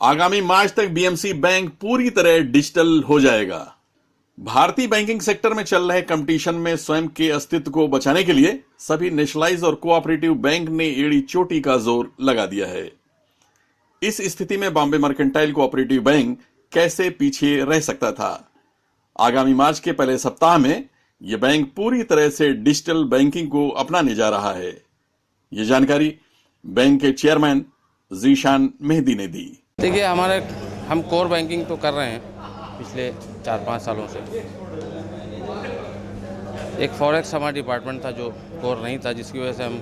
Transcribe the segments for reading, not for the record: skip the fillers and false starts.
आगामी मार्च तक BMC bank पूरी तरह डिजिटल हो जाएगा। भारतीय बैंकिंग सेक्टर में चल रहे कंपटीशन में स्वयं के अस्तित्व को बचाने के लिए सभी नेशनलाइज और कोऑपरेटिव बैंक ने एड़ी चोटी का जोर लगा दिया है। इस स्थिति में बॉम्बे मर्केंटाइल कोऑपरेटिव बैंक कैसे पीछे रह सकता था? आगामी मार्च के पहले सप्ताह में यह बैंक पूरी तरह से डिजिटल बैंकिंग को अपनाने जा रहा है। ये जानकारी बैंक के चेयरमैन जीशान मेहदी ने दी। देखिए, हम कोर बैंकिंग तो कर रहे हैं पिछले 4-5 सालों से। एक फॉरेक्स हमारा डिपार्टमेंट था जो कोर नहीं था, जिसकी वजह से हम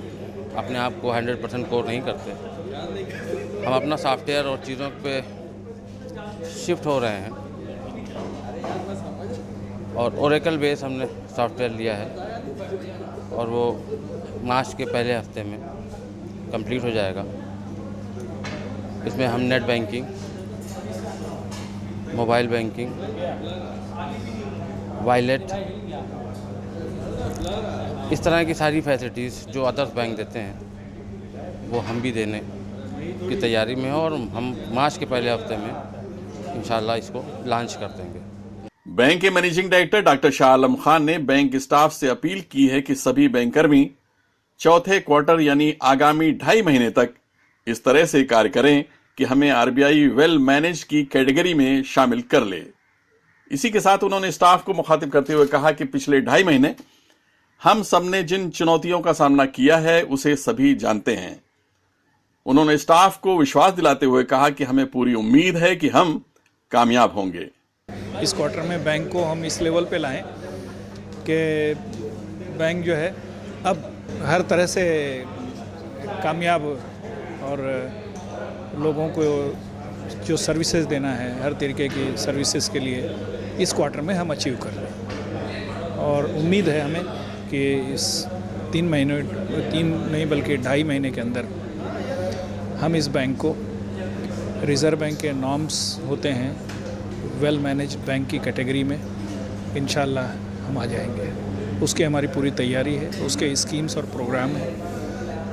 अपने आप को 100% कोर नहीं करते। हम अपना सॉफ्टवेयर और चीज़ों पे शिफ्ट हो रहे हैं और ओरेकल बेस हमने सॉफ्टवेयर लिया है और वो मार्च के पहले हफ्ते में कंप्लीट हो जाएगा। इसमें हम net banking, mobile banking, wallet, इस तरह की सारी फैसिलिटीज़ जो अदर्स बैंक देते हैं वो हम भी देने की तैयारी में हैं और हम मार्च के पहले हफ्ते में इंशाल्लाह इसको लॉन्च कर देंगे। बैंक के managing director doctor Shah Alam Khan ने बैंक स्टाफ से अपील की है कि सभी बैंककर्मी चौथे क्वार्टर यानी आगामी 2.5 महीने तक इस तरह से कार्य करें कि हमें आरबीआई वेल मैनेज की कैटेगरी में शामिल कर ले। इसी के साथ उन्होंने स्टाफ को मुखातिब करते हुए कहा कि पिछले 2.5 महीने हम सबने जिन चुनौतियों का सामना किया है उसे सभी जानते हैं। उन्होंने स्टाफ को विश्वास दिलाते हुए कहा कि हमें पूरी उम्मीद है कि हम कामयाब होंगे। इस क्वार्टर में बैंक को हम इस लेवल पे लाएं कि बैंक जो है अब हर तरह से कामयाब और लोगों को जो सर्विसेज देना है, हर तरीके की सर्विसेज के लिए इस क्वार्टर में हम अचीव कर लें। और उम्मीद है हमें कि इस 3 नहीं बल्कि 2.5 महीने के अंदर हम इस बैंक को रिज़र्व बैंक के नॉर्म्स होते हैं वेल मैनेज बैंक की कैटेगरी में इंशाल्लाह हम आ जाएंगे। उसकी हमारी पूरी तैयारी है, उसके स्कीम्स और प्रोग्राम हैं।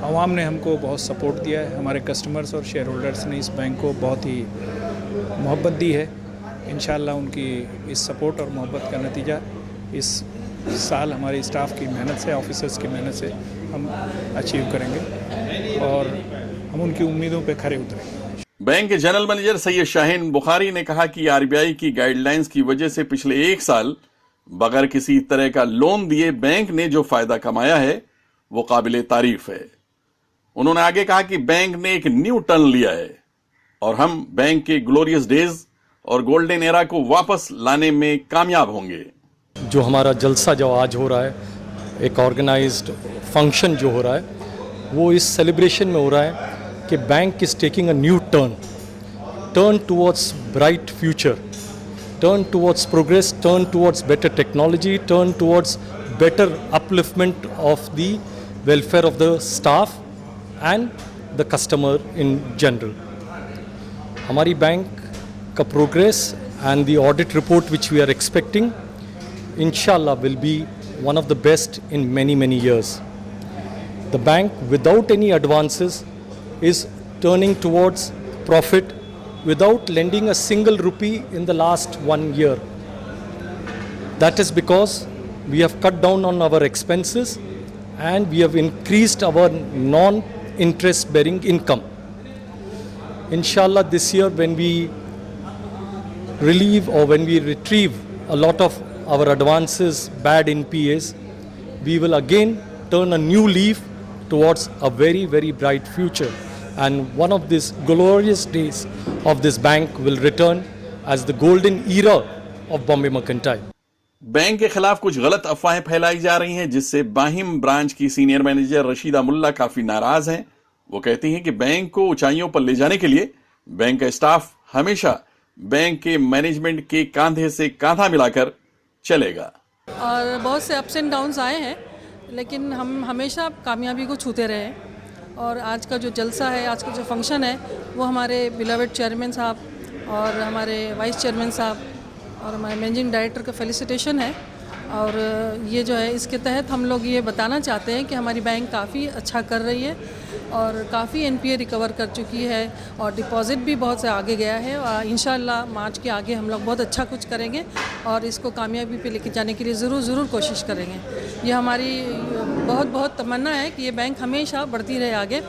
आवाम ने हमको बहुत सपोर्ट दिया है, हमारे कस्टमर्स और शेयर होल्डर्स ने इस बैंक को बहुत ही मोहब्बत दी है। इंशाल्लाह उनकी इस सपोर्ट और मोहब्बत का नतीजा इस साल हमारी स्टाफ की मेहनत से, ऑफिसर्स की मेहनत से हम अचीव करेंगे और हम उनकी उम्मीदों पे खरे उतरेंगे। बैंक के जनरल मैनेजर सैयद शाहीन बुखारी ने कहा कि आरबीआई की गाइडलाइंस की वजह से पिछले 1 साल बगैर किसी तरह का लोन दिए बैंक ने जो फायदा कमाया है वो काबिले तारीफ है। उन्होंने आगे कहा कि बैंक ने एक न्यू टर्न लिया है और हम बैंक के ग्लोरियस डेज और गोल्डन एरा को वापस लाने में कामयाब होंगे। जो हमारा जलसा जो आज हो रहा है, एक ऑर्गेनाइज्ड फंक्शन जो हो रहा है, वो इस सेलिब्रेशन में हो रहा है कि bank is taking a new turn towards bright future, turn towards progress, turn towards better technology, turn towards better upliftment of the welfare of the staff and the customer in general. हमारी bank का progress and the audit report which we are expecting inshallah will be one of the best in many years. The bank without any advances is turning towards profit without lending a single rupee in the last 1 year. That is because we have cut down on our expenses and we have increased our non-interest bearing income. Inshallah this year when we relieve or when we retrieve a lot of our advances, bad NPAs, we will again turn a new leaf towards a very bright future, and one of these glorious days of this bank will return as the golden era of Bombay Mercantile. Bank के खिलाफ कुछ गलत अफवाहें फैलाई जा रही हैं जिससे बाहिम ब्रांच की सीनियर मैनेजर रशीदा मुल्ला काफी नाराज हैं। वो कहती हैं कि बैंक को ऊंचाइयों पर ले जाने के लिए बैंक का स्टाफ हमेशा बैंक के मैनेजमेंट के कांधे से कांधा मिलाकर चलेगा। और बहुत से अप्स एंड डाउन्स आए हैं लेकिन हम हमेशा कामयाबी को छूते रहे। और आज का जो जलसा है, आज का जो फंक्शन है, वो हमारे बिलवेड चेयरमैन साहब और हमारे वाइस चेयरमैन साहब और हमारे मैनेजिंग डायरेक्टर का फेलिसिटेशन है। और ये जो है इसके तहत हम लोग ये बताना चाहते हैं कि हमारी बैंक काफ़ी अच्छा कर रही है और काफ़ी एनपीए रिकवर कर चुकी है और डिपॉजिट भी बहुत से आगे गया है। और इंशाल्लाह मार्च के आगे हम लोग बहुत अच्छा कुछ करेंगे और इसको कामयाबी पे लेके जाने के लिए ज़रूर कोशिश करेंगे। ये हमारी बहुत तमन्ना है कि ये बैंक हमेशा बढ़ती रहे आगे।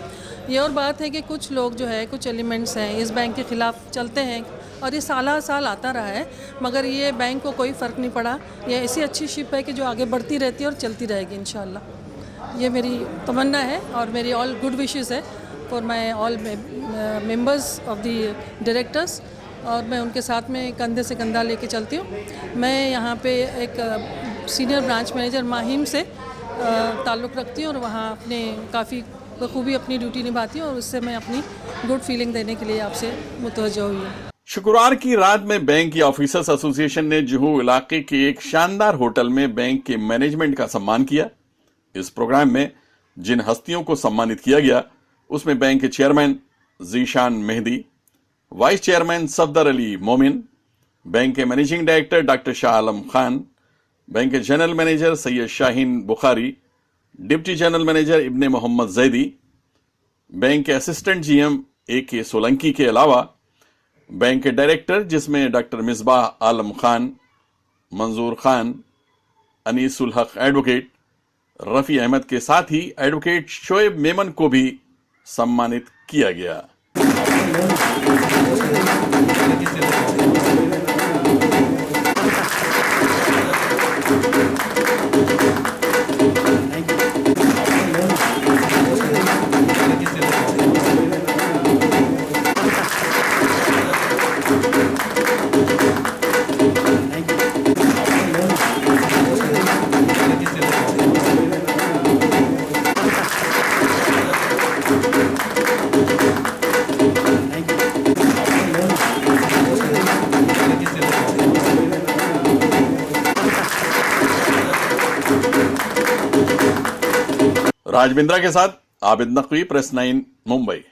ये और बात है कि कुछ लोग जो है, कुछ एलिमेंट्स हैं इस बैंक के ख़िलाफ़ चलते हैं और ये साल आता रहा है, मगर ये बैंक को कोई फ़र्क नहीं पड़ा। ये ऐसी अच्छी शिप है कि जो आगे बढ़ती रहती है और चलती रहेगी इंशाल्लाह। ये मेरी तमन्ना है और मेरी ऑल गुड विशेस है for my all members of the directors, और मैं उनके साथ में कंधे से कंधा लेके चलती हूँ। मैं यहाँ पे एक सीनियर ब्रांच मैनेजर माहिम से ताल्लुक़ रखती हूँ और वहाँ अपने काफ़ी बखूबी अपनी ड्यूटी निभाती हूँ और उससे मैं अपनी गुड फीलिंग देने के लिए आपसे मुतवज्जो हुई हूँ। शुक्रवार की रात में बैंक या ऑफिसर्स एसोसिएशन ने जुहू इलाके के एक शानदार होटल में बैंक के मैनेजमेंट का सम्मान किया। इस प्रोग्राम में जिन हस्तियों को सम्मानित किया गया उसमें बैंक के chairman Zeeshan Mehdi, vice chairman Safdar Ali Momin, bank के managing director doctor Shah Alam Khan, bank के general manager Syed Shaheen Bukhari, deputy general manager Ibne Mohammad Zaidi, bank के असिस्टेंट जीएम AK सोलंकी के अलावा बैंक के डायरेक्टर जिसमें डॉक्टर मिसबाह आलम खान, मंजूर खान, अनीसुल हक एडवोकेट, रफ़ी अहमद के साथ ही एडवोकेट शोएब मेमन को भी सम्मानित किया गया। राज बिंद्रा के साथ आबिद नकवी, प्रेस 9 मुंबई।